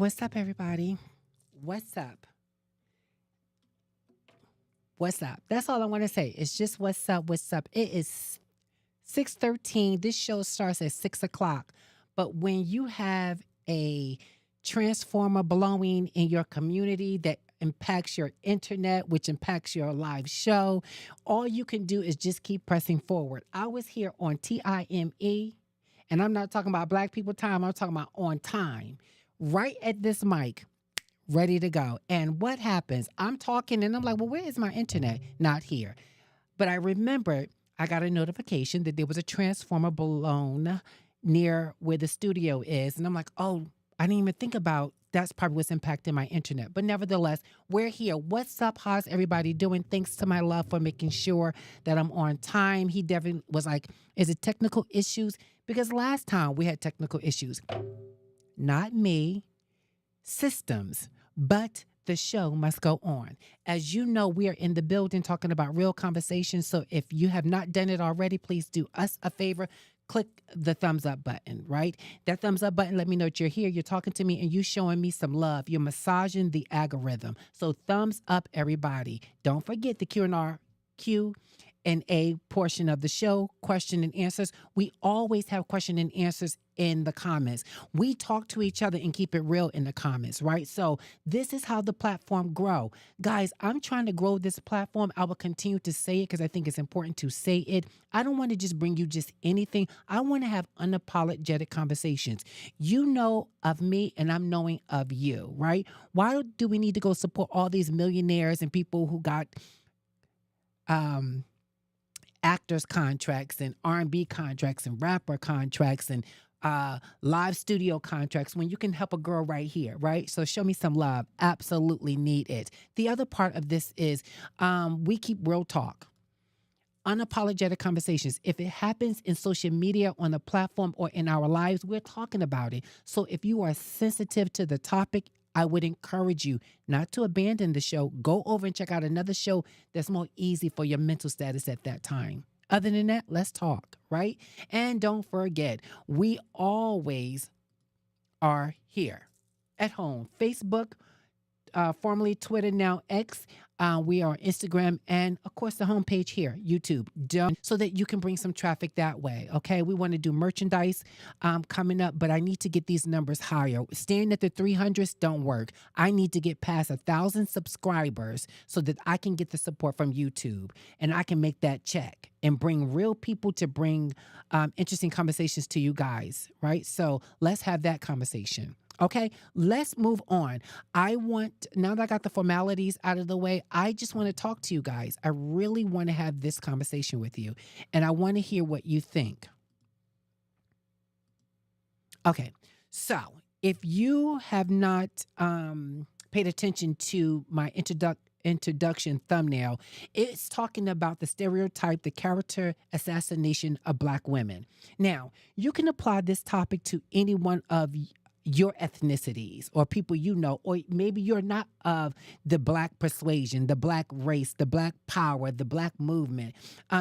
What's up, everybody? What's up? What's up? That's all I want to say. It's just what's up. What's up? It is 6:13. This show starts at 6 o'clock. But when you have a transformer blowing in your community that impacts your internet, which impacts your live show, all you can do is just keep pressing forward. I was here on TIME, and I'm not talking about black people time. I'm talking about on time, right at this mic, ready to go. And what happens? I'm talking and I'm like, well, where is my internet? Not here. But I remembered I got a notification that there was a transformer blown near where the studio is. And I'm like, oh, I didn't even think about that's probably what's impacting my internet. But nevertheless, we're here. What's up? How's everybody doing? Thanks to my love for making sure that I'm on time. He definitely was like, is it technical issues? Because last time we had technical issues. Not me, systems, but the show must go on. As you know, we are in the building talking about real conversations. So if you have not done it already, please do us a favor. Click the thumbs up button, right? That thumbs up button, let me know that you're here, you're talking to me, and you showing me some love. You're massaging the algorithm. So thumbs up, everybody. Don't forget the Q&A portion of the show, question and answers. We always have question and answers in the comments. We talk to each other and keep it real in the comments, right? So this is how the platform grow. Guys, I'm trying to grow this platform. I will continue to say it because I think it's important to say it. I don't want to just bring you just anything. I want to have unapologetic conversations. You know of me and I'm knowing of you, right? Why do we need to go support all these millionaires and people who got actors contracts and R&B contracts and rapper contracts and live studio contracts when you can help a girl right here, right? So show me some love. Absolutely need it. The other part of this is we keep real talk, unapologetic conversations. If it happens in social media, on the platform, or in our lives, we're talking about it. So if you are sensitive to the topic, I would encourage you not to abandon the show. Go over and check out another show that's more easy for your mental status at that time. Other than that, let's talk, right? And don't forget, we always are here at home. Facebook, formerly Twitter, now X. We are on Instagram and, of course, the homepage here, YouTube, so that you can bring some traffic that way, okay? We want to do merchandise coming up, but I need to get these numbers higher. Staying at the 300s don't work. I need to get past 1,000 subscribers so that I can get the support from YouTube and I can make that check and bring real people to bring interesting conversations to you guys, right? So let's have that conversation. Okay, let's move on. Now that I got the formalities out of the way, I just want to talk to you guys. I really want to have this conversation with you, and I want to hear what you think. Okay, so if you have not paid attention to my introduction thumbnail, it's talking about the stereotype, the character assassination of Black women. Now, you can apply this topic to any one of your ethnicities or people you know, or maybe you're not of the Black persuasion, the Black race, the Black power, the Black movement.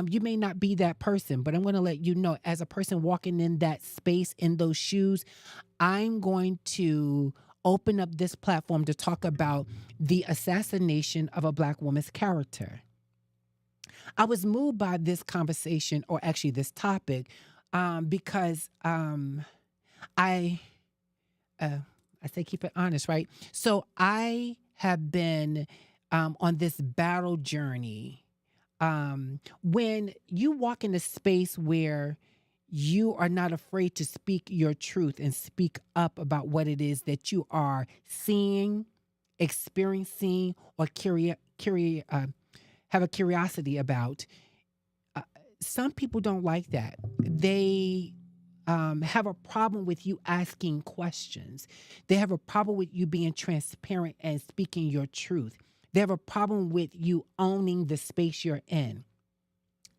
You may not be that person, but I'm going to let you know, as a person walking in that space, in those shoes, I'm going to open up this platform to talk about the assassination of a Black woman's character. I was moved by this conversation, or actually this topic, because I say keep it honest, right? So I have been on this battle journey. When you walk in a space where you are not afraid to speak your truth and speak up about what it is that you are seeing, experiencing, or have a curiosity about, some people don't like that. They have a problem with you asking questions. They have a problem with you being transparent and speaking your truth. They have a problem with you owning the space you're in.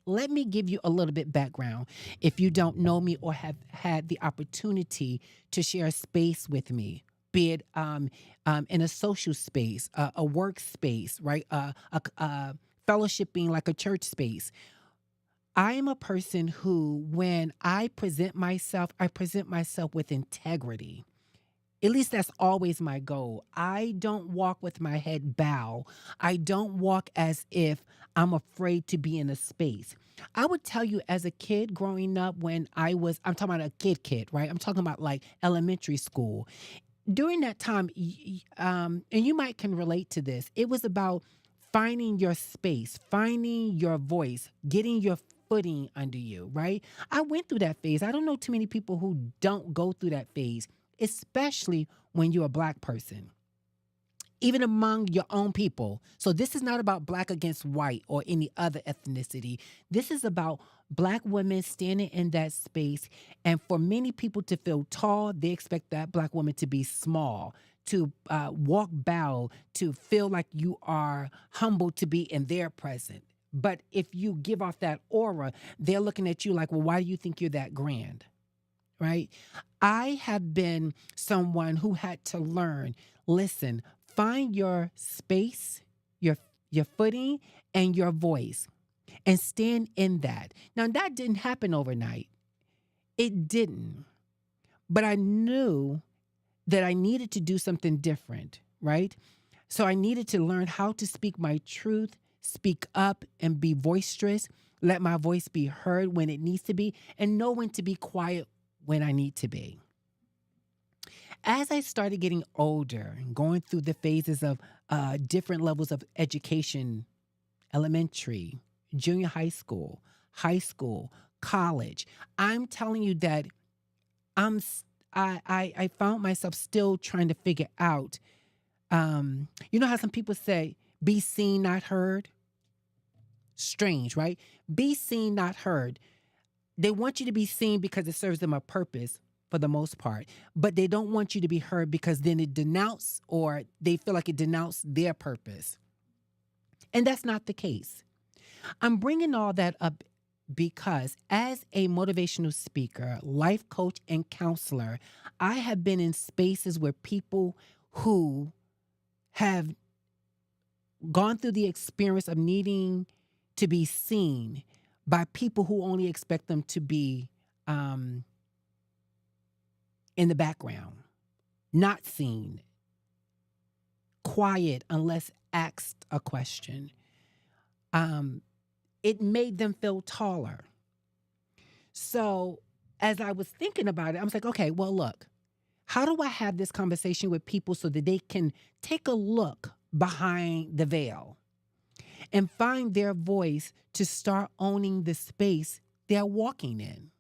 Let me give you a little bit background if you don't know me or have had the opportunity to share space with me, be it in a social space, a workspace, right? A fellowshipping like a church space. I am a person who, when I present myself with integrity. At least that's always my goal. I don't walk with my head bowed. I don't walk as if I'm afraid to be in a space. I would tell you as a kid growing up when I'm talking about a kid, right? I'm talking about like elementary school. During that time, and you might can relate to this, it was about finding your space, finding your voice, getting your footing under you, right? I went through that phase. I don't know too many people who don't go through that phase, especially when you're a black person, even among your own people. So this is not about black against white or any other ethnicity. This is about black women standing in that space. And for many people to feel tall, they expect that black woman to be small, to walk bow, to feel like you are humble to be in their presence. But if you give off that aura, they're looking at you like, well, why do you think you're that grand? Right? I have been someone who had to learn, listen, find your space, your your footing and your voice and stand in that. Now that didn't happen overnight. It didn't. But I knew that I needed to do something different, right? So I needed to learn how to speak my truth, speak up and be boisterous, let my voice be heard when it needs to be, and know when to be quiet when I need to be. As I started getting older and going through the phases of different levels of education, elementary, junior high school, college, I'm telling you that I'm s- I found myself still trying to figure out. You know how some people say, "Be seen, not heard." Strange, right? Be seen, not heard. They want you to be seen because it serves them a purpose for the most part, but they don't want you to be heard because then it denounce or they feel like it denounced their purpose. And that's not the case. I'm bringing all that up because as a motivational speaker, life coach, and counselor, I have been in spaces where people who have gone through the experience of needing to be seen by people who only expect them to be um, in the background, not seen, quiet unless asked a question. Um, it made them feel taller. So as I was thinking about it, I was like, okay, well, look, how do I have this conversation with people so that they can take a look behind the veil and find their voice to start owning the space they're walking in?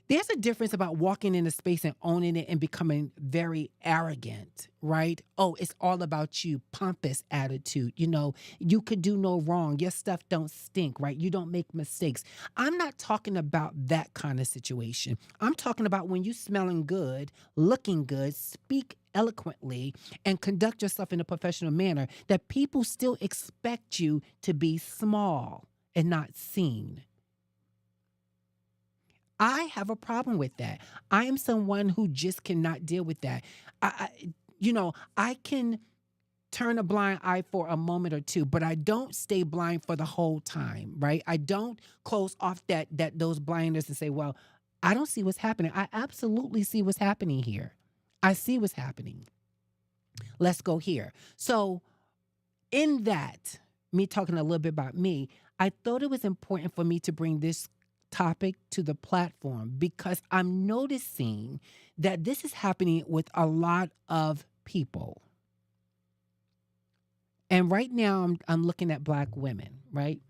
There's a difference about walking in a space and owning it and becoming very arrogant, right? Oh, it's all about you, pompous attitude. You know, you could do no wrong. Your stuff don't stink, right? You don't make mistakes. I'm not talking about that kind of situation. I'm talking about when you smelling good, looking good, speak eloquently, and conduct yourself in a professional manner, that people still expect you to be small and not seen. I have a problem with that. I am someone who just cannot deal with that. I can turn a blind eye for a moment or two, but I don't stay blind for the whole time, right? I don't close off those blinders and say, "Well, I don't see what's happening." I absolutely see what's happening here. I see what's happening. Let's go here. So, in that, me talking a little bit about me, I thought it was important for me to bring this topic to the platform because I'm noticing that this is happening with a lot of people. And right now, I'm looking at black women, right?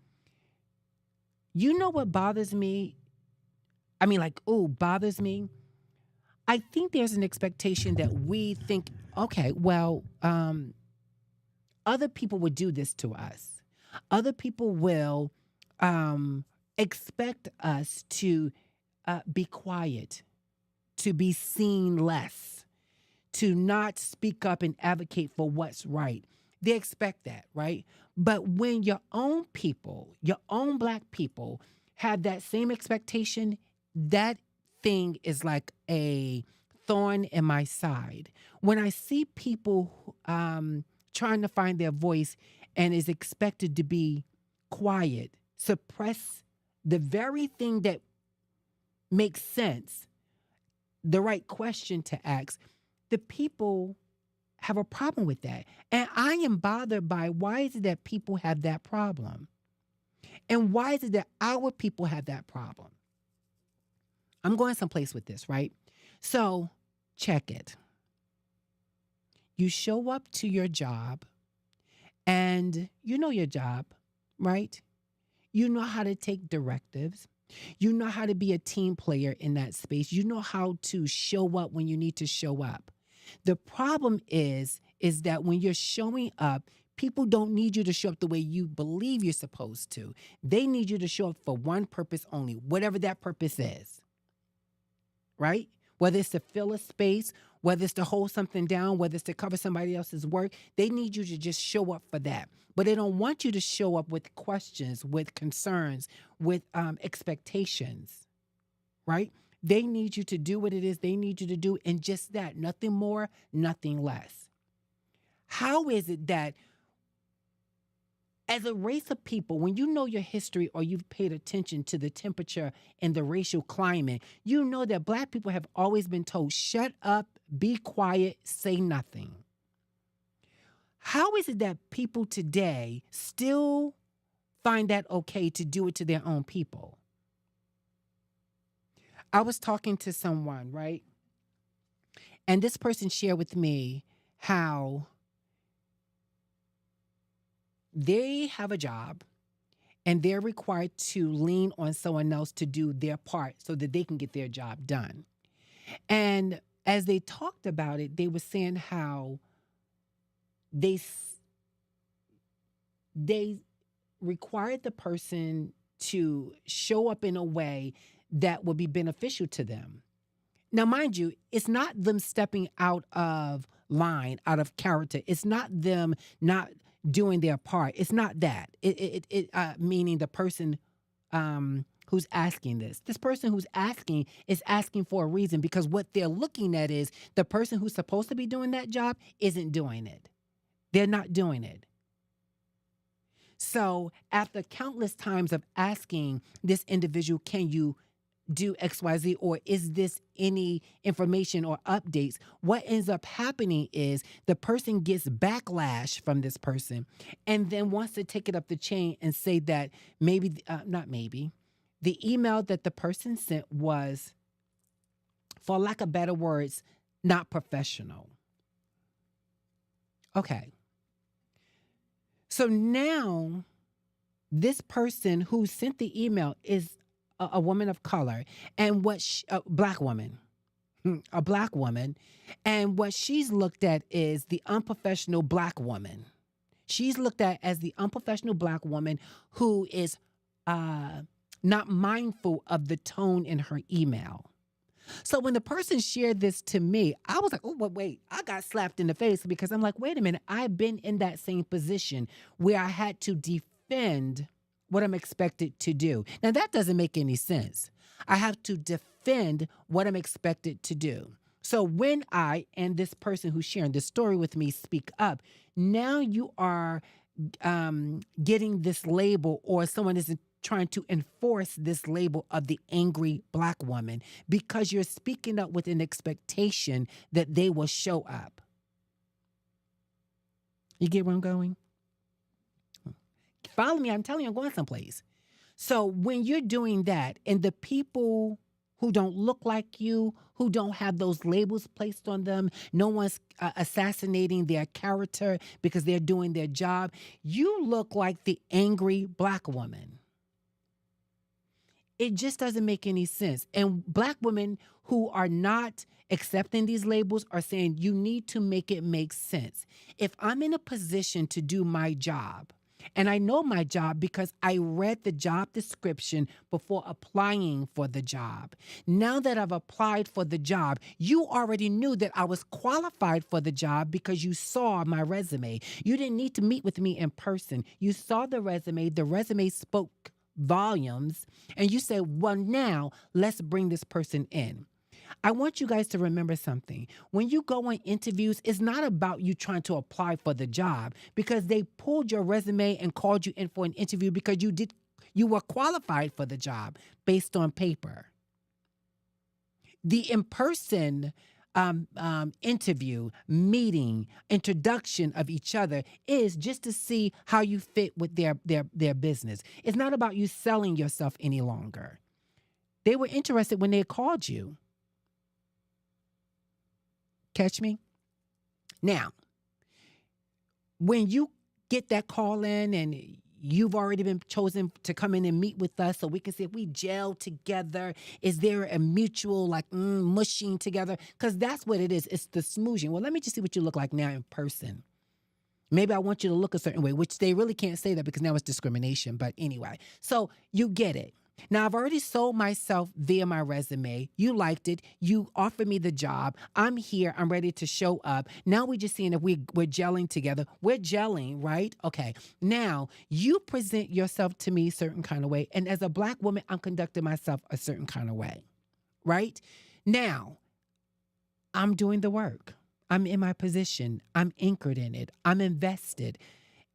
You know what bothers me? I mean, like, oh, bothers me. I think there's an expectation that we think, okay, well, other people would do this to us. Other people will um, expect us to be quiet, to be seen less, to not speak up and advocate for what's right. They expect that, right? But when your own people, your own black people, have that same expectation, that thing is like a thorn in my side. When I see people trying to find their voice and is expected to be quiet, suppress the very thing that makes sense, the right question to ask, the people have a problem with that. And I am bothered by why is it that people have that problem? And why is it that our people have that problem? I'm going someplace with this, right? So check it. You show up to your job and you know your job, right? You know how to take directives. You know how to be a team player in that space. You know how to show up when you need to show up. The problem is that when you're showing up, people don't need you to show up the way you believe you're supposed to. They need you to show up for one purpose only, whatever that purpose is, right? Whether it's to fill a space, whether it's to hold something down, whether it's to cover somebody else's work, they need you to just show up for that. But they don't want you to show up with questions, with concerns, with expectations, right? They need you to do what it is they need you to do, and just that, nothing more, nothing less. How is it that as a race of people, when you know your history or you've paid attention to the temperature and the racial climate, you know that Black people have always been told, shut up, be quiet, say nothing. How is it that people today still find that okay to do it to their own people? I was talking to someone, right? And this person shared with me how they have a job and they're required to lean on someone else to do their part so that they can get their job done. And as they talked about it, they were saying how they required the person to show up in a way that would be beneficial to them. Now, mind you, it's not them stepping out of line, out of character. It's not them not doing their part. It's not that. Meaning the person who's asking this. This person who's asking is asking for a reason, because what they're looking at is the person who's supposed to be doing that job isn't doing it. They're not doing it. So after countless times of asking this individual, can you do XYZ, or is this any information or updates, what ends up happening is the person gets backlash from this person and then wants to take it up the chain and say that the email that the person sent was, for lack of better words, not professional. Okay. So now this person who sent the email is a woman of color, and a Black woman, and what she's looked at is the unprofessional Black woman. She's looked at as the unprofessional Black woman who is not mindful of the tone in her email. So when the person shared this to me, I was like, oh, but wait, I got slapped in the face, because I'm like, wait a minute, I've been in that same position where I had to defend what I'm expected to do. Now, that doesn't make any sense. I have to defend what I'm expected to do. So when I and this person who's sharing this story with me speak up, now you are getting this label, or someone is trying to enforce this label of the angry Black woman, because you're speaking up with an expectation that they will show up. You get where I'm going? Follow me. I'm telling you, I'm going someplace. So when you're doing that, and the people who don't look like you, who don't have those labels placed on them, no one's assassinating their character because they're doing their job, you look like the angry Black woman. It just doesn't make any sense. And Black women who are not accepting these labels are saying, you need to make it make sense. If I'm in a position to do my job, and I know my job because I read the job description before applying for the job. Now that I've applied for the job, you already knew that I was qualified for the job because you saw my resume. You didn't need to meet with me in person. You saw the resume spoke volumes, and you said, well, now let's bring this person in. I want you guys to remember something. When you go on interviews, it's not about you trying to apply for the job, because they pulled your resume and called you in for an interview because you were qualified for the job based on paper. The in-person interview, meeting, introduction of each other is just to see how you fit with their business. It's not about you selling yourself any longer. They were interested when they called you. Catch me? Now, when you get that call in and you've already been chosen to come in and meet with us so we can see if we gel together. Is there a mutual mushing together? Because that's what it is. It's the smooshing. Well, let me just see what you look like now in person. Maybe I want you to look a certain way, which they really can't say that because now it's discrimination. But anyway, so you get it. Now, I've already sold myself via my resume. You liked it. You offered me the job. I'm here. I'm ready to show up. Now we're just seeing if we're gelling together. We're gelling, right? Okay. Now, you present yourself to me a certain kind of way. And as a Black woman, I'm conducting myself a certain kind of way, right? Now, I'm doing the work. I'm in my position. I'm anchored in it. I'm invested.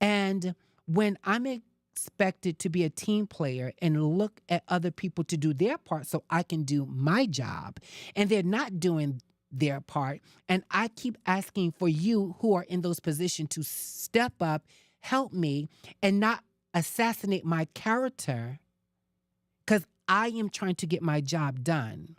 And when I'm expected to be a team player and look at other people to do their part so I can do my job, and they're not doing their part, and I keep asking for you who are in those positions to step up, help me, and not assassinate my character because I am trying to get my job done.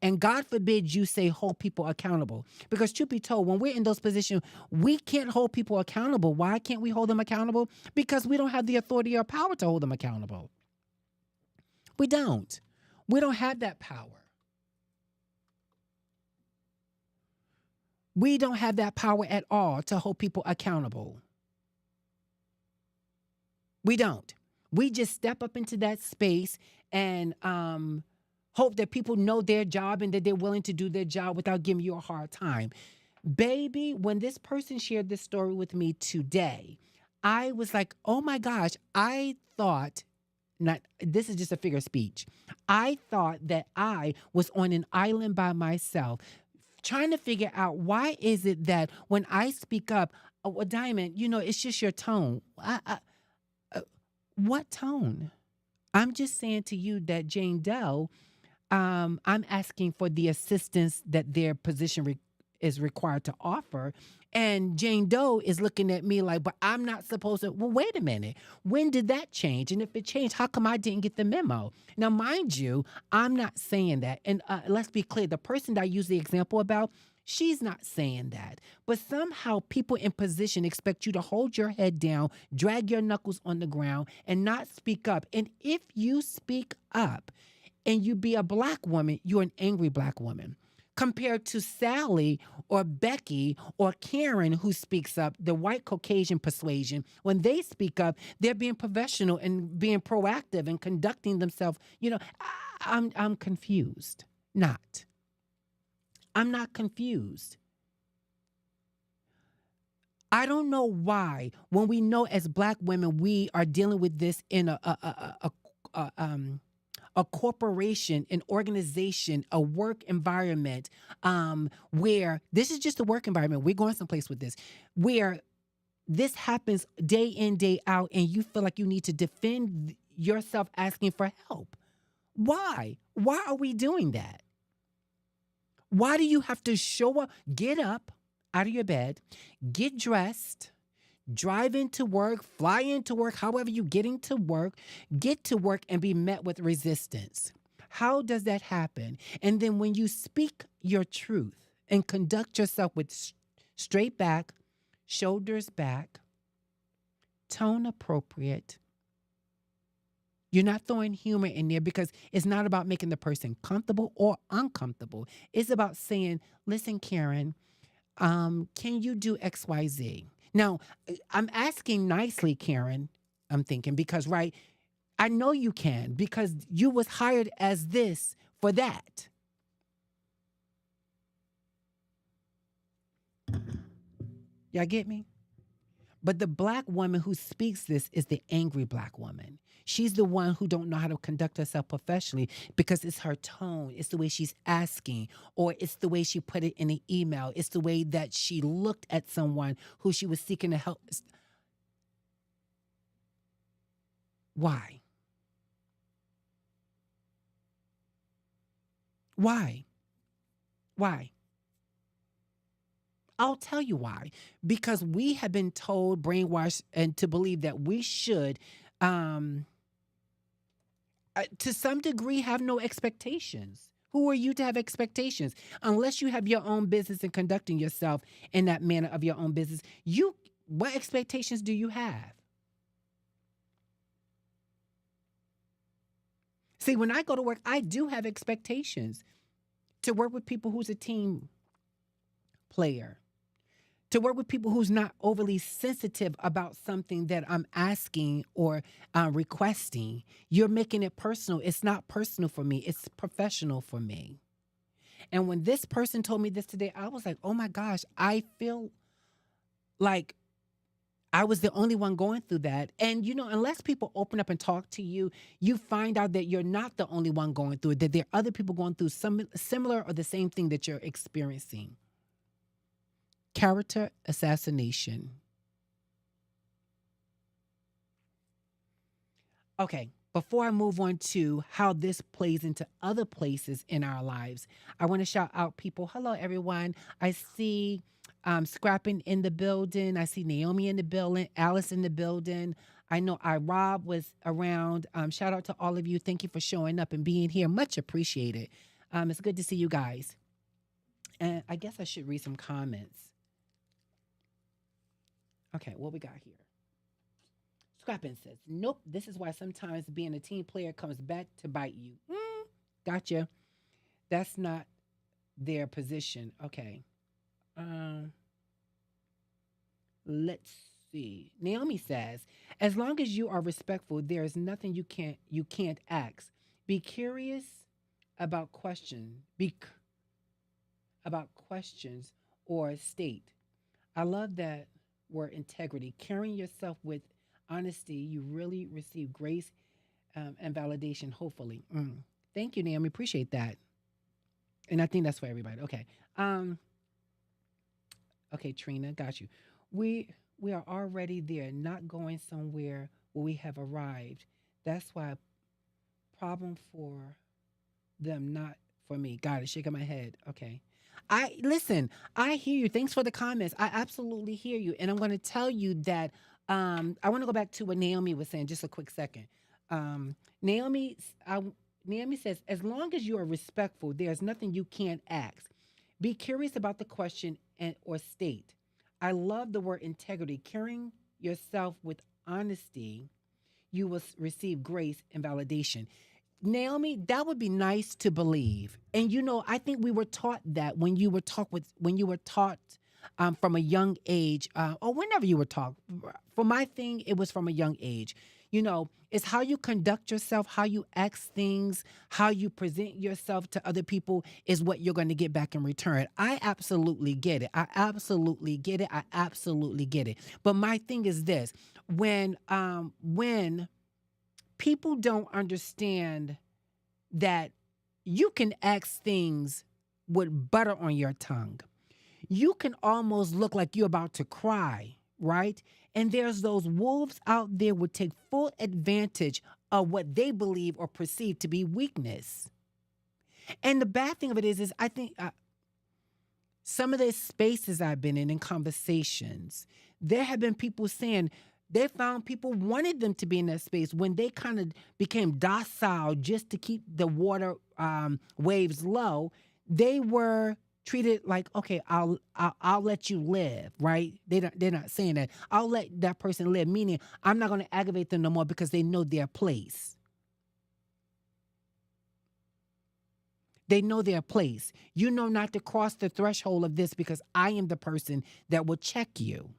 And God forbid you say hold people accountable. Because truth be told, when we're in those positions, we can't hold people accountable. Why can't we hold them accountable? Because we don't have the authority or power to hold them accountable. We don't. We don't have that power. We don't have that power at all to hold people accountable. We don't. We just step up into that space and hope that people know their job and that they're willing to do their job without giving you a hard time. Baby, when this person shared this story with me today, I was like, oh my gosh, I thought, not this is just a figure of speech. I thought that I was on an island by myself, trying to figure out why is it that when I speak up, oh, Diamond, it's just your tone. What tone? I'm just saying to you that Jane Doe, I'm asking for the assistance that their position is required to offer. And Jane Doe is looking at me like, but I'm not supposed to. Well, wait a minute. When did that change? And if it changed, how come I didn't get the memo? Now, mind you, I'm not saying that. And let's be clear. The person that I use the example about, she's not saying that. But somehow people in position expect you to hold your head down, drag your knuckles on the ground, and not speak up. And if you speak up, and you be a Black woman, you're an angry Black woman. Compared to Sally or Becky or Karen who speaks up, the white Caucasian persuasion, when they speak up, they're being professional and being proactive and conducting themselves. I'm confused. I'm not confused. I don't know why, when we know as Black women, we are dealing with this in a corporation, an organization, a work environment, where this is just a work environment. We're going someplace with this, where this happens day in, day out, and you feel like you need to defend yourself asking for help. Why? Why are we doing that? Why do you have to show up, get up out of your bed, get dressed, drive into work, fly into work, however you get to work and be met with resistance? How does that happen? And then when you speak your truth and conduct yourself with straight back, shoulders back, tone appropriate, you're not throwing humor in there because it's not about making the person comfortable or uncomfortable. It's about saying, listen, Karen, can you do XYZ? Now, I'm asking nicely, Karen, I'm thinking, because, right, I know you can because you was hired as this for that. Y'all get me? But the Black woman who speaks this is the angry Black woman. She's the one who don't know how to conduct herself professionally because it's her tone, it's the way she's asking, or it's the way she put it in an email, it's the way that she looked at someone who she was seeking to help. Why? Why? Why? I'll tell you why. Because we have been told, brainwashed, and to believe that we should, um, to some degree, have no expectations. Who are you to have expectations? Unless you have your own business and conducting yourself in that manner of your own business, what expectations do you have? See, when I go to work, I do have expectations to work with people who's a team player, to work with people who's not overly sensitive about something that I'm asking or requesting. You're making it personal. It's not personal for me, it's professional for me. And when this person told me this today, I was like, oh my gosh, I feel like I was the only one going through that. And, unless people open up and talk to you, you find out that you're not the only one going through it, that there are other people going through some similar or the same thing that you're experiencing. Character assassination. Okay, before I move on to how this plays into other places in our lives, I want to shout out people. Hello, everyone. I see Scrapping in the building. I see Naomi in the building, Alice in the building. I know Rob was around. Shout out to all of you. Thank you for showing up and being here. Much appreciated. It's good to see you guys. And I guess I should read some comments. Okay, what we got here? Scrappin says, nope, this is why sometimes being a team player comes back to bite you. Gotcha. That's not their position. Okay. Let's see. Naomi says, as long as you are respectful, there is nothing you can't ask. Be curious about about questions or state. I love that word integrity. Carrying yourself with honesty, you really receive grace and validation, hopefully. Thank you, Naomi. Appreciate that. And I think that's for everybody. Okay. Okay, Trina, got you. We are already there, not going somewhere where we have arrived. That's why problem for them, not for me. Got it. Shaking my head. Okay. I listen. I hear you. Thanks for the comments. I absolutely hear you, and I'm going to tell you that. I want to go back to what Naomi was saying. Just a quick second. Um, Naomi, Naomi says, as long as you are respectful, there's nothing you can't ask. Be curious about the question and or state. I love the word integrity. Carrying yourself with honesty, you will receive grace and validation. Naomi, that would be nice to believe. And I think we were taught that when you were taught from a young age, or whenever you were taught. For my thing, it was from a young age. It's how you conduct yourself, how you ask things, how you present yourself to other people is what you're going to get back in return. I absolutely get it. I absolutely get it. I absolutely get it. But my thing is this: when people don't understand that you can ask things with butter on your tongue. You can almost look like you're about to cry, right? And there's those wolves out there would take full advantage of what they believe or perceive to be weakness. And the bad thing of it is I think some of the spaces I've been in conversations, there have been people saying they found people wanted them to be in that space when they kind of became docile just to keep the water waves low. They were treated like, okay, I'll let you live, right? They're not saying that. I'll let that person live, meaning I'm not going to aggravate them no more because they know their place. They know their place. You know not to cross the threshold of this because I am the person that will check you.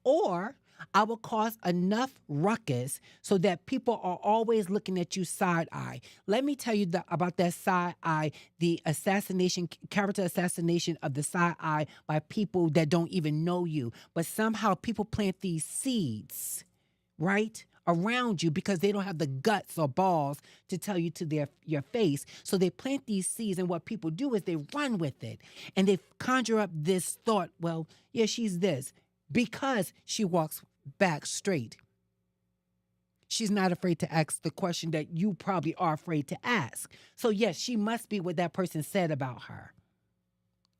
Or I will cause enough ruckus so that people are always looking at you side eye. Let me tell you about that side eye, the character assassination of the side eye by people that don't even know you. But somehow people plant these seeds, right, around you because they don't have the guts or balls to tell you to your face. So they plant these seeds, and what people do is they run with it. And they conjure up this thought, well, yeah, she's this. Because she walks back straight. She's not afraid to ask the question that you probably are afraid to ask. So yes, she must be what that person said about her.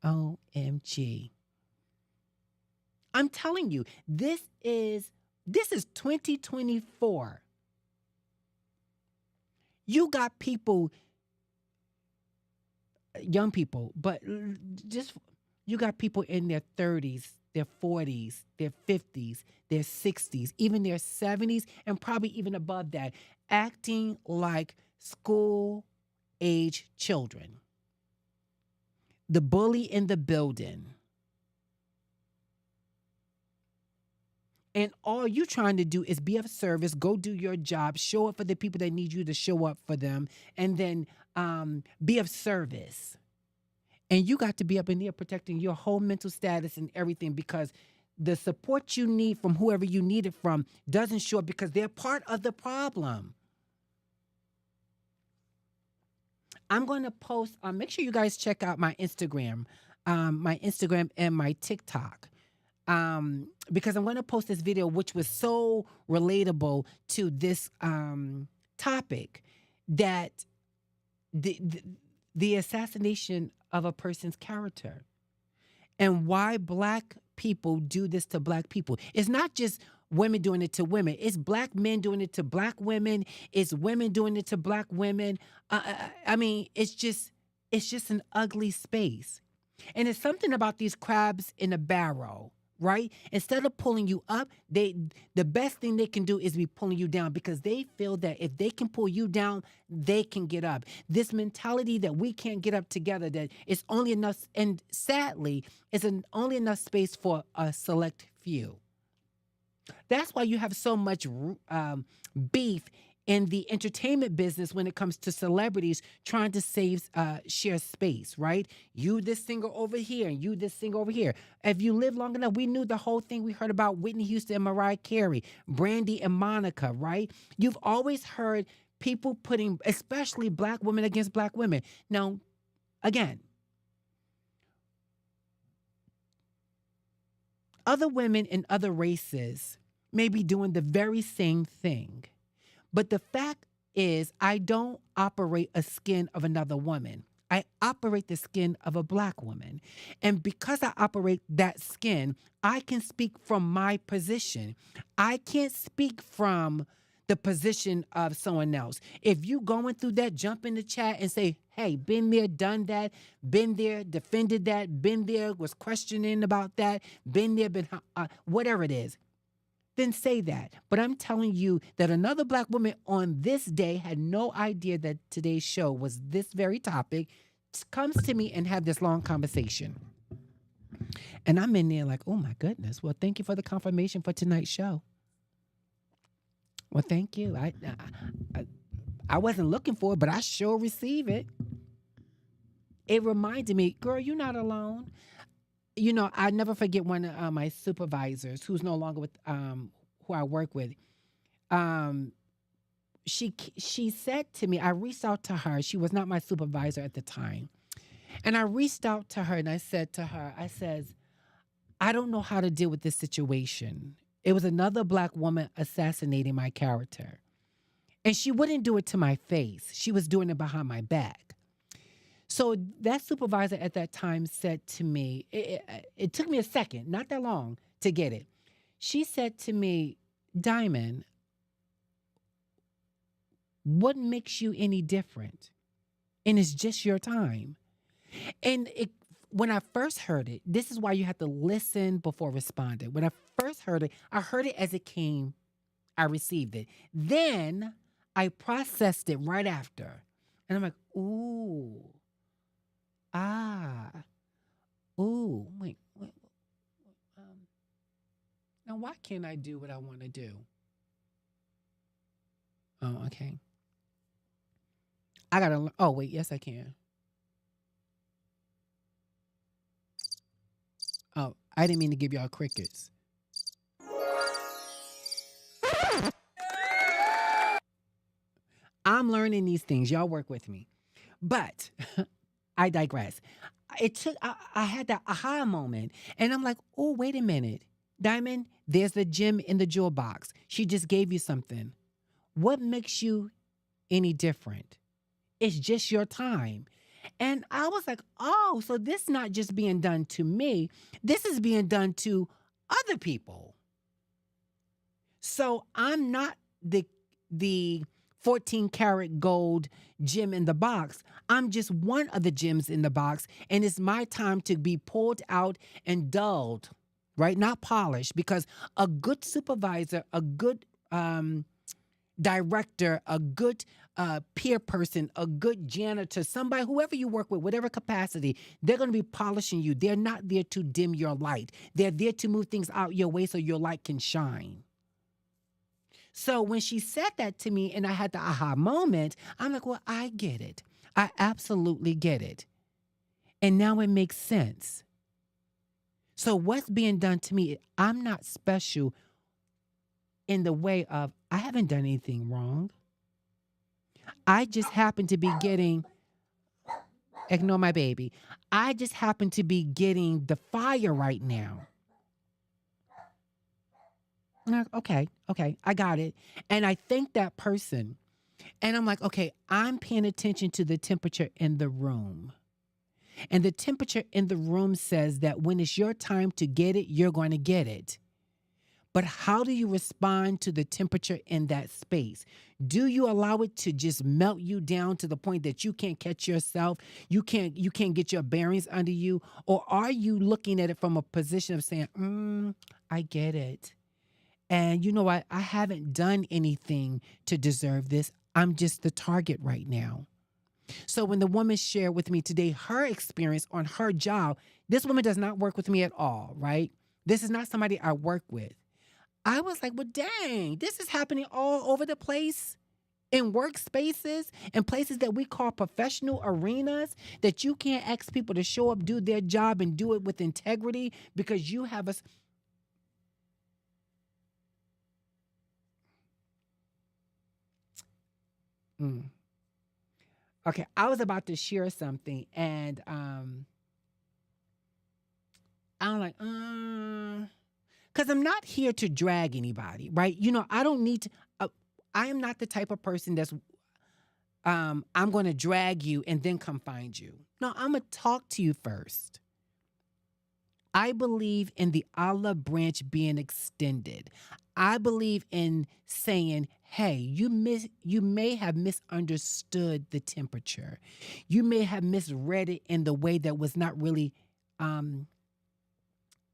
OMG. I'm telling you, this is 2024. You got people, young people, but just you got people in their 30s, their 40s, their 50s, their 60s, even their 70s, and probably even above that, acting like school age children. The bully in the building. And all you trying to do is be of service, go do your job, show up for the people that need you to show up for them, and then be of service. And you got to be up in there protecting your whole mental status and everything because the support you need from whoever you need it from doesn't show up because they're part of the problem. I'm going to post, make sure you guys check out my Instagram and my TikTok. Because I'm going to post this video, which was so relatable to this topic, that the assassination of a person's character and why black people do this to black people. It's not just women doing it to women. It's black men doing it to black women. It's women doing it to black women. I mean, it's just an ugly space. And it's something about these crabs in a barrel, right? Instead of pulling you up, the best thing they can do is be pulling you down because they feel that if they can pull you down, they can get up. This mentality that we can't get up together, that it's only enough, and sadly, it's only enough space for a select few. That's why you have so much beef in the entertainment business when it comes to celebrities trying to share space, right? You this singer over here and you this singer over here. If you live long enough, we knew the whole thing. We heard about Whitney Houston and Mariah Carey, Brandy and Monica, right? You've always heard people putting, especially black women against black women. Now, again, other women in other races may be doing the very same thing. But the fact is, I don't operate a skin of another woman. I operate the skin of a black woman. And because I operate that skin, I can speak from my position. I can't speak from the position of someone else. If you going through that, jump in the chat and say, hey, been there, done that, been there, defended that, been there, was questioning about that, been there, whatever it is. Then say that. But I'm telling you that another black woman on this day had no idea that today's show was this very topic, comes to me and have this long conversation. And I'm in there like, oh my goodness. Well, thank you for the confirmation for tonight's show. Well, thank you. I wasn't looking for it, but I sure receive it. It reminded me, girl, you're not alone. You know, I never forget one of my supervisors who's no longer with who I work with. She said to me, I reached out to her. She was not my supervisor at the time. And I reached out to her and I said to her, I says, I don't know how to deal with this situation. It was another black woman assassinating my character. And she wouldn't do it to my face. She was doing it behind my back. So that supervisor at that time said to me, it took me a second, not that long, to get it. She said to me, Diamond, what makes you any different? And it's just your time. And when I first heard it, this is why you have to listen before responding. When I first heard it, I heard it as it came. I received it. Then I processed it right after. And I'm like, ooh. Wait. Now why can't I do what I want to do? Oh, okay. Yes, I can. Oh, I didn't mean to give y'all crickets. I'm learning these things. Y'all work with me. But I digress. I had that aha moment. And I'm like, oh, wait a minute. Diamond, there's the gem in the jewel box. She just gave you something. What makes you any different? It's just your time. And I was like, oh, so this not just being done to me, this is being done to other people. So I'm not the 14 karat gold gem in the box. I'm just one of the gems in the box, and it's my time to be pulled out and dulled, right? Not polished, because a good supervisor, a good director, a good peer person, a good janitor, somebody, whoever you work with, whatever capacity, they're going to be polishing you. They're not there to dim your light. They're there to move things out your way so your light can shine. So when she said that to me and I had the aha moment, I'm like, well, I get it. I absolutely get it. And now it makes sense. So what's being done to me, I'm not special in the way of I haven't done anything wrong. I just happen to be getting, ignore my baby. I just happen to be getting the fire right now. I'm like, okay, I got it. And I thank that person. And I'm like, okay, I'm paying attention to the temperature in the room. And the temperature in the room says that when it's your time to get it, you're going to get it. But how do you respond to the temperature in that space? Do you allow it to just melt you down to the point that you can't catch yourself? You can't get your bearings under you? Or are you looking at it from a position of saying, I get it. And you know what? I haven't done anything to deserve this. I'm just the target right now. So when the woman shared with me today her experience on her job, this woman does not work with me at all, right? This is not somebody I work with. I was like, well, dang, this is happening all over the place in workspaces and places that we call professional arenas, that you can't ask people to show up, do their job, and do it with integrity because you have a. Mm. Okay, I was about to share something, and I'm like, because I'm not here to drag anybody, right? I don't need to. I am not the type of person that's I'm going to drag you and then come find you. No, I'm going to talk to you first. I believe in the olive branch being extended. I believe in saying, hey, you may have misunderstood the temperature. You may have misread it in the way that was not really um,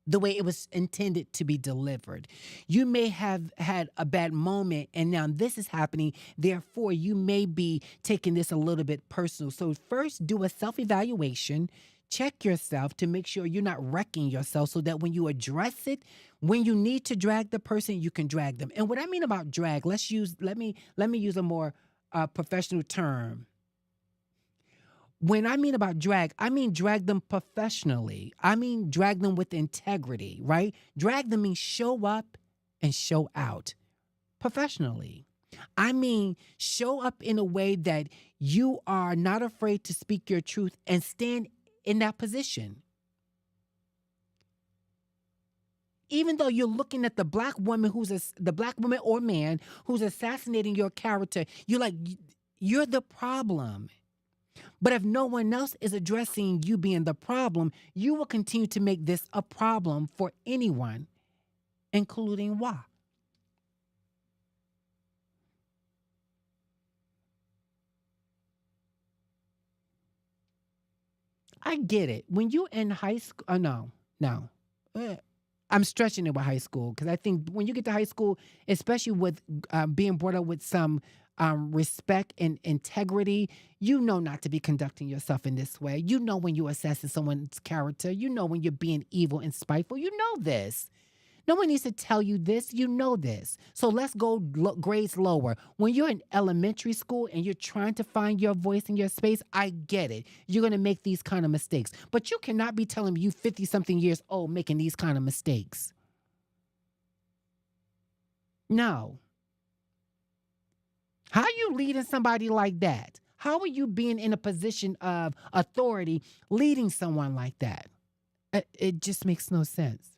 the way it was intended to be delivered. You may have had a bad moment and now this is happening. Therefore, you may be taking this a little bit personal. So first do a self-evaluation. Check yourself to make sure you're not wrecking yourself so that when you address it, when you need to drag the person, you can drag them. And what I mean about drag, let me use a more professional term. When I mean about drag, I mean drag them professionally. I mean drag them with integrity, right? Drag them means show up and show out professionally. I mean show up in a way that you are not afraid to speak your truth and stand in that position. Even though you're looking at the black woman the black woman or man who's assassinating your character, you're like, you're the problem. But if no one else is addressing you being the problem, you will continue to make this a problem for anyone, including why. I get it. When you're in high school, no. Uh, I'm stretching it with high school because I think when you get to high school, especially with being brought up with some respect and integrity, you know not to be conducting yourself in this way. You know when you're assessing someone's character. You know when you're being evil and spiteful. You know this. No one needs to tell you this. You know this. So let's go grades lower. When you're in elementary school and you're trying to find your voice in your space, I get it. You're going to make these kind of mistakes. But you cannot be telling me you 50 something years old making these kind of mistakes. No. How are you leading somebody like that? How are you being in a position of authority leading someone like that? It just makes no sense.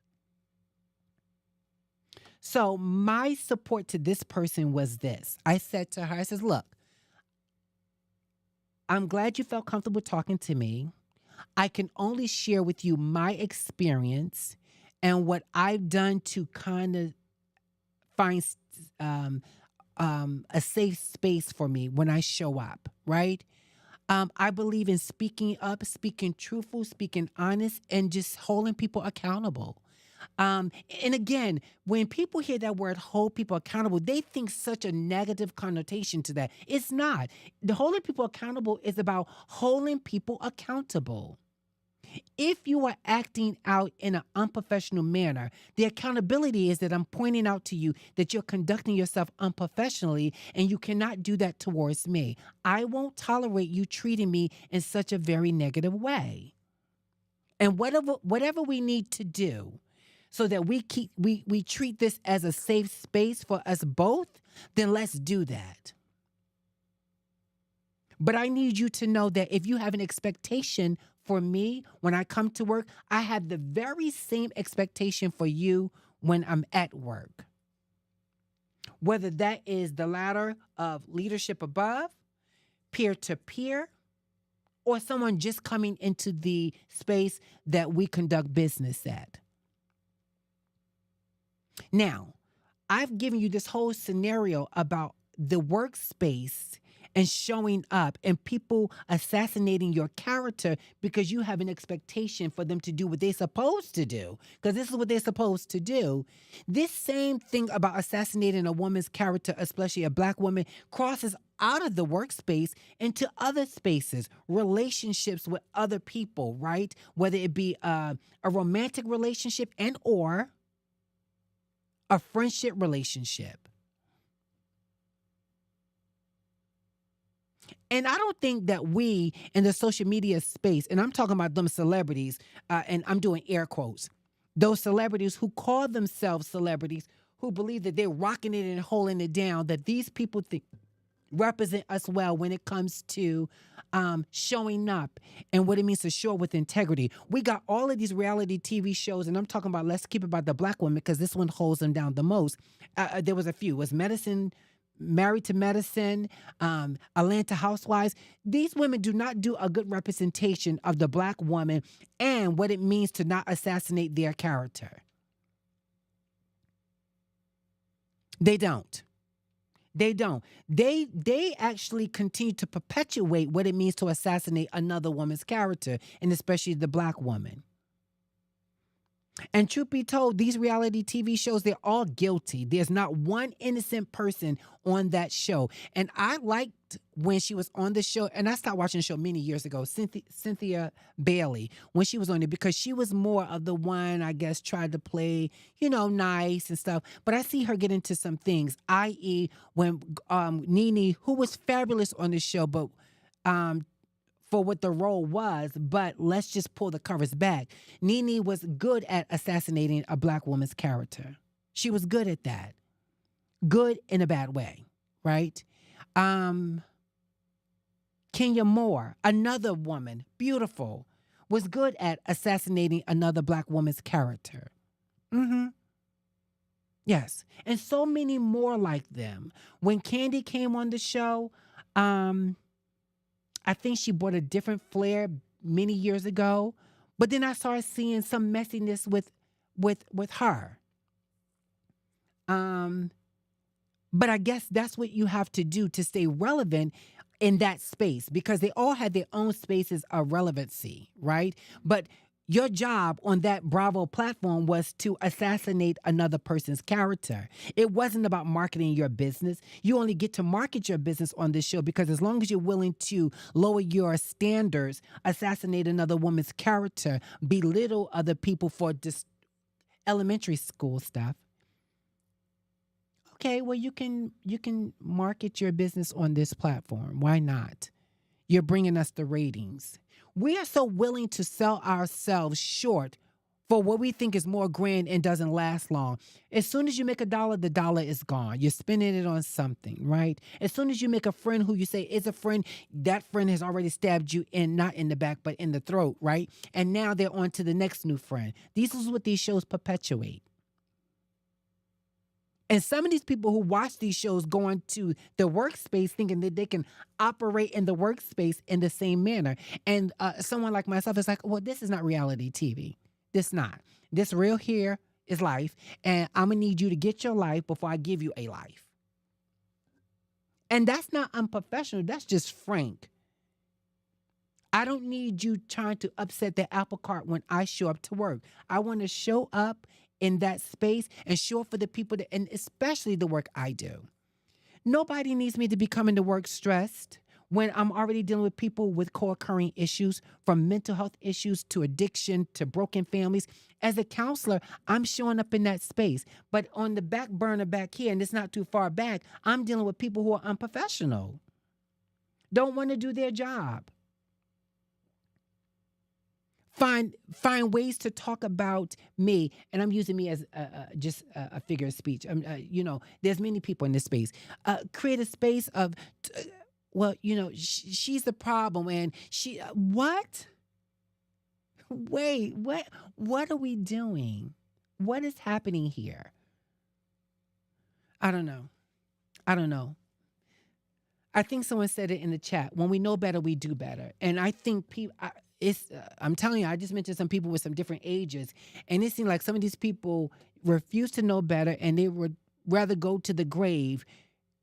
So my support to this person was this. I said to her, I says, look, I'm glad you felt comfortable talking to me. I can only share with you my experience and what I've done to kind of find um, a safe space for me when I show up, right? I believe in speaking up, speaking truthful, speaking honest, and just holding people accountable. Um, and again, when people hear that word hold people accountable, they think such a negative connotation to that. It's not. The holding people accountable is about holding people accountable. If you are acting out in an unprofessional manner, the accountability is that I'm pointing out to you that you're conducting yourself unprofessionally and you cannot do that towards me. I won't tolerate you treating me in such a very negative way. And whatever we need to do so that we treat this as a safe space for us both, then let's do that. But I need you to know that if you have an expectation for me when I come to work, I have the very same expectation for you when I'm at work. Whether that is the ladder of leadership above, peer to peer, or someone just coming into the space that we conduct business at. Now, I've given you this whole scenario about the workspace and showing up and people assassinating your character because you have an expectation for them to do what they're supposed to do, because this is what they're supposed to do. This same thing about assassinating a woman's character, especially a black woman, crosses out of the workspace into other spaces, relationships with other people, right? Whether it be a romantic relationship and or a friendship relationship. And I don't think that we in the social media space, and I'm talking about them celebrities, and I'm doing air quotes, those celebrities who call themselves celebrities, who believe that they're rocking it and holding it down, that these people think represent us well when it comes to showing up and what it means to show up with integrity. We got all of these reality TV shows, and I'm talking about, let's keep it about the black women because this one holds them down the most. There was a few. It was Medicine, Married to Medicine, Atlanta Housewives. These women do not do a good representation of the black woman and what it means to not assassinate their character. They don't. They don't. They actually continue to perpetuate what it means to assassinate another woman's character, and especially the black woman. And truth be told, these reality TV shows, they're all guilty. There's not one innocent person on that show. And I liked when she was on the show, and I stopped watching the show many years ago, Cynthia Bailey, when she was on it, because she was more of the one, I guess, tried to play, nice and stuff. But I see her get into some things, i.e. when Nene, who was fabulous on the show, but for what the role was, but let's just pull the covers back. Nene was good at assassinating a black woman's character. She was good at that. Good in a bad way, right? Kenya Moore, another woman, beautiful, was good at assassinating another black woman's character. Mm-hmm. Yes. And so many more like them. When Candy came on the show, I think she brought a different flair many years ago, but then I started seeing some messiness with her. But I guess that's what you have to do to stay relevant in that space, because they all had their own spaces of relevancy, right? But your job on that Bravo platform was to assassinate another person's character. It wasn't about marketing your business. You only get to market your business on this show because as long as you're willing to lower your standards, assassinate another woman's character, belittle other people for just elementary school stuff. Okay, well, you can market your business on this platform. Why not? You're bringing us the ratings. We are so willing to sell ourselves short for what we think is more grand and doesn't last long. As soon as you make $1, the dollar is gone. You're spending it on something, right? As soon as you make a friend who you say is a friend, that friend has already stabbed you in, not in the back, but in the throat, right? And now they're on to the next new friend. This is what these shows perpetuate. And some of these people who watch these shows go into the workspace thinking that they can operate in the workspace in the same manner. And someone like myself is like, well, this is not reality TV. This not. This real here is life. And I'm going to need you to get your life before I give you a life. And that's not unprofessional. That's just frank. I don't need you trying to upset the apple cart when I show up to work. I want to show up in that space and show up for the people that, and especially the work I do. Nobody needs me to be coming to work stressed when I'm already dealing with people with co-occurring issues, from mental health issues to addiction to broken families. As a counselor, I'm showing up in that space. But on the back burner back here, and it's not too far back, I'm dealing with people who are unprofessional, don't want to do their job. Find ways to talk about me, and I'm using me as just a figure of speech. There's many people in this space. Create a space of, she's the problem, and she what? Wait, what are we doing? What is happening here? I don't know. I think someone said it in the chat. When we know better, we do better, and I think people. I'm telling you, I just mentioned some people with some different ages, and it seemed like some of these people refuse to know better, and they would rather go to the grave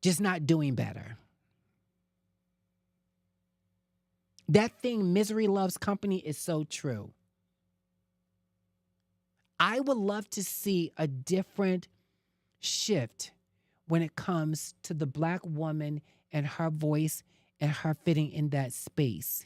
just not doing better. That thing, misery loves company, is so true. I would love to see a different shift when it comes to the Black woman and her voice and her fitting in that space.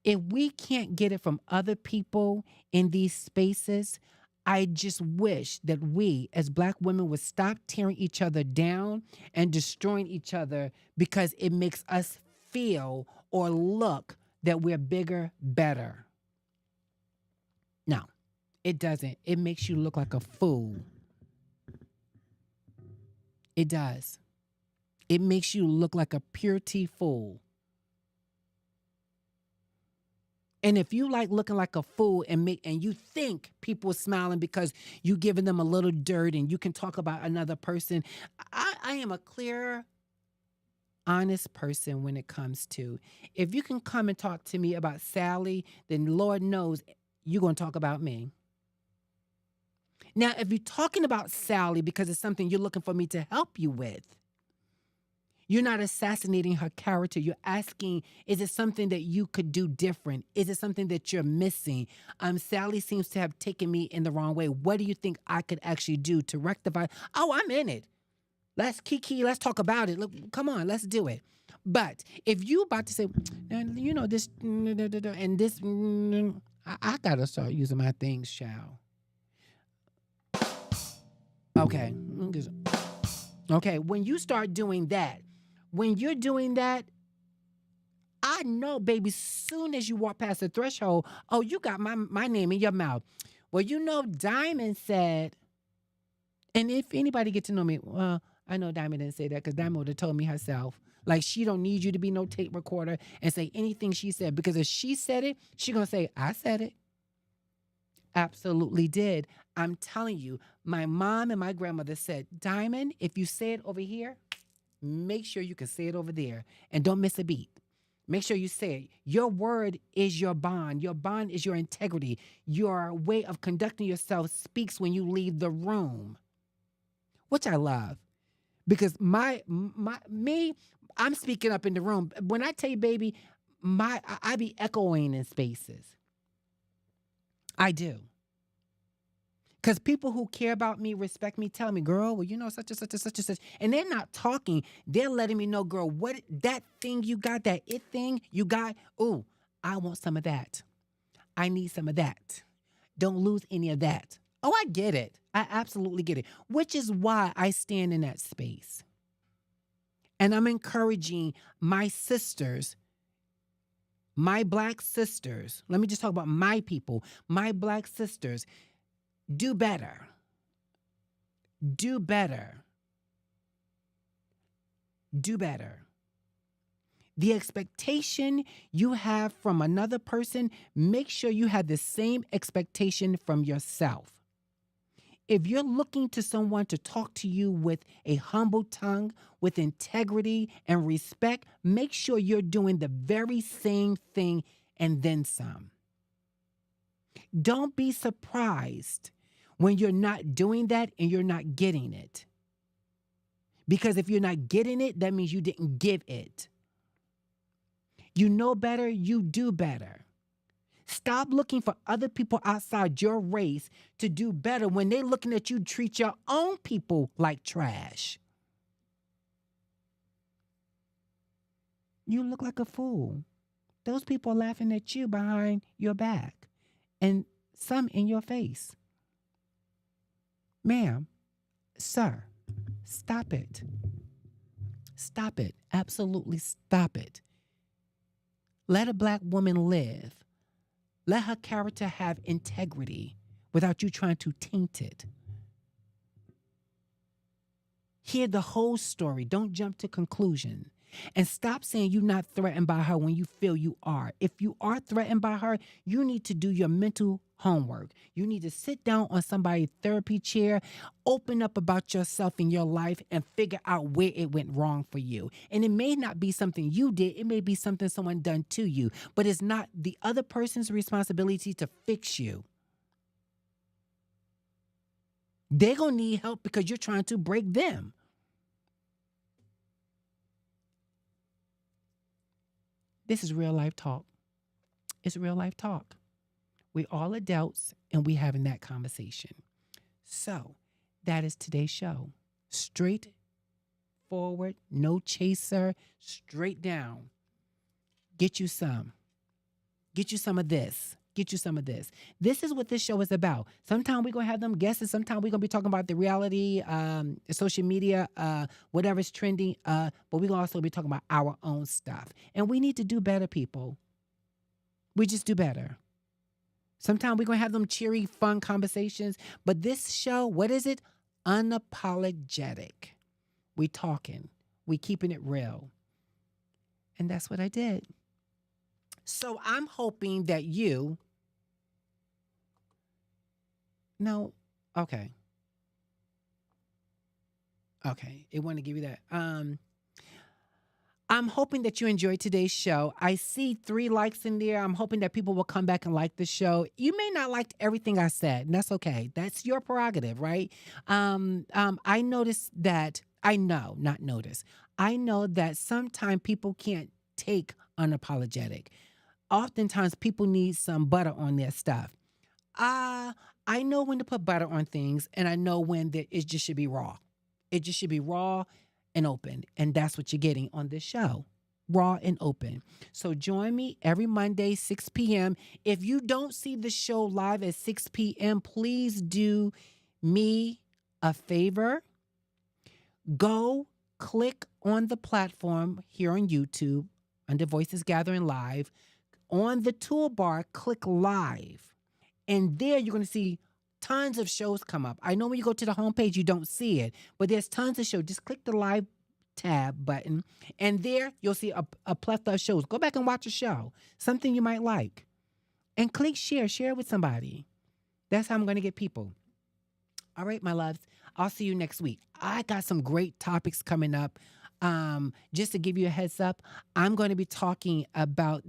If we can't get it from other people in these spaces, I just wish that we as Black women would stop tearing each other down and destroying each other because it makes us feel or look that we're bigger, better. No, it doesn't. It makes you look like a fool. It does. It makes you look like a purity fool. And if you like looking like a fool and you think people are smiling because you giving them a little dirt and you can talk about another person, I am a clear, honest person when it comes to, if you can come and talk to me about Sally, then Lord knows you're going to talk about me. Now, if you're talking about Sally because it's something you're looking for me to help you with, you're not assassinating her character. You're asking, is it something that you could do different? Is it something that you're missing? Sally seems to have taken me in the wrong way. What do you think I could actually do to rectify? Oh, I'm in it. Let's kiki. Let's talk about it. Look, come on, let's do it. But if you about to say, this and this, I gotta start using my things, child. Okay. Okay. When you start doing that, when you're doing that, I know, baby, soon as you walk past the threshold, oh, you got my name in your mouth. Well, Diamond said, and if anybody get to know me, well, I know Diamond didn't say that because Diamond would have told me herself. Like, she don't need you to be no tape recorder and say anything she said, because if she said it, she going to say, I said it. Absolutely did. I'm telling you, my mom and my grandmother said, Diamond, if you say it over here, make sure you can say it over there and don't miss a beat. Make sure you say it. Your word is your bond. Your bond is your integrity. Your way of conducting yourself speaks when you leave the room, which I love, because I'm speaking up in the room. When I tell you, baby, I be echoing in spaces. I do. Because people who care about me, respect me, tell me, girl, well, such and such and such and such. And they're not talking. They're letting me know, girl, what that thing you got, that it thing you got, ooh, I want some of that. I need some of that. Don't lose any of that. Oh, I get it. I absolutely get it. Which is why I stand in that space. And I'm encouraging my sisters, my Black sisters. Let me just talk about my people, my Black sisters. Do better. Do better. Do better. The expectation you have from another person, make sure you have the same expectation from yourself. If you're looking to someone to talk to you with a humble tongue, with integrity and respect, make sure you're doing the very same thing and then some. Don't be surprised when you're not doing that and you're not getting it. Because if you're not getting it, that means you didn't give it. You know better, you do better. Stop looking for other people outside your race to do better when they're looking at you treat your own people like trash. You look like a fool. Those people are laughing at you behind your back and some in your face. Ma'am, sir, stop it. Stop it. Absolutely stop it. Let a black woman live. Let her character have integrity without you trying to taint it. Hear the whole story. Don't jump to conclusion. And stop saying you're not threatened by her when you feel you are. If you are threatened by her, you need to do your mental homework. You need to sit down on somebody's therapy chair, open up about yourself and your life, and figure out where it went wrong for you. And it may not be something you did. It may be something someone done to you. But it's not the other person's responsibility to fix you. They're going to need help because you're trying to break them. This is real life talk. It's real life talk. We all adults and we having that conversation. So that is today's show. Straight forward, no chaser, straight down. Get you some. Get you some of this. Get you some of this. This is what this show is about. Sometimes we're going to have them guesses. Sometimes we're going to be talking about the reality, social media, whatever's trending. But we're going to also be talking about our own stuff. And we need to do better, people. We just do better. Sometimes we're going to have them cheery, fun conversations. But this show, what is it? Unapologetic. We talking. We keeping it real. And that's what I did. So I'm hoping that you... No, okay. Okay, it want to give you that. I'm hoping that you enjoyed today's show. I see 3 likes in there. I'm hoping that people will come back and like the show. You may not like everything I said, and that's okay. That's your prerogative, right? I noticed that, I know that sometimes people can't take unapologetic. Oftentimes people need some butter on their stuff. I know when to put butter on things, and I know when it just should be raw. It just should be raw and open, and that's what you're getting on this show. Raw and open. So join me every Monday, 6 p.m. If you don't see the show live at 6 p.m., please do me a favor. Go click on the platform here on YouTube under Voices Gathering Live. On the toolbar, click live. And there you're going to see tons of shows come up. I know when you go to the homepage, you don't see it, but there's tons of shows. Just click the live tab button, and there you'll see a plethora of shows. Go back and watch a show, something you might like, and click share. Share it with somebody. That's how I'm going to get people. All right, my loves. I'll see you next week. I got some great topics coming up. Just to give you a heads up, I'm going to be talking about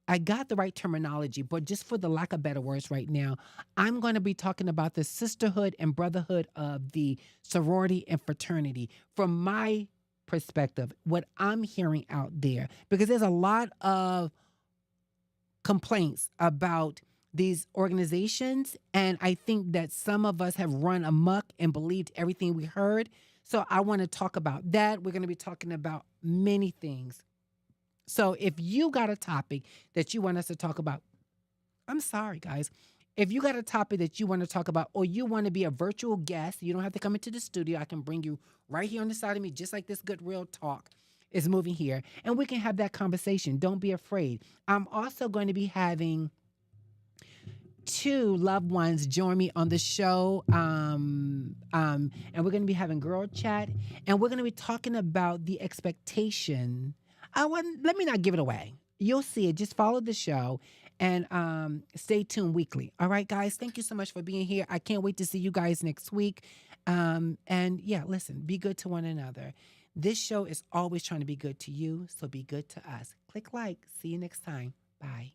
I got the right terminology, but just for the lack of better words right now, I'm going to be talking about the sisterhood and brotherhood of the sorority and fraternity from my perspective, what I'm hearing out there, because there's a lot of complaints about these organizations, and I think that some of us have run amok and believed everything we heard. So I want to talk about that. We're going to be talking about many things. So if you got a topic that you want us to talk about, I'm sorry, guys. If you got a topic that you want to talk about, or you want to be a virtual guest, you don't have to come into the studio. I can bring you right here on the side of me, just like this good real talk is moving here, and we can have that conversation. Don't be afraid. I'm also going to be having 2 loved ones join me on the show, and we're going to be having girl chat, and we're going to be talking about the expectation. Let me not give it away. You'll see it. Just follow the show, and stay tuned weekly. All right, guys. Thank you so much for being here. I can't wait to see you guys next week. And yeah, listen, be good to one another. This show is always trying to be good to you, so be good to us. Click like. See you next time. Bye.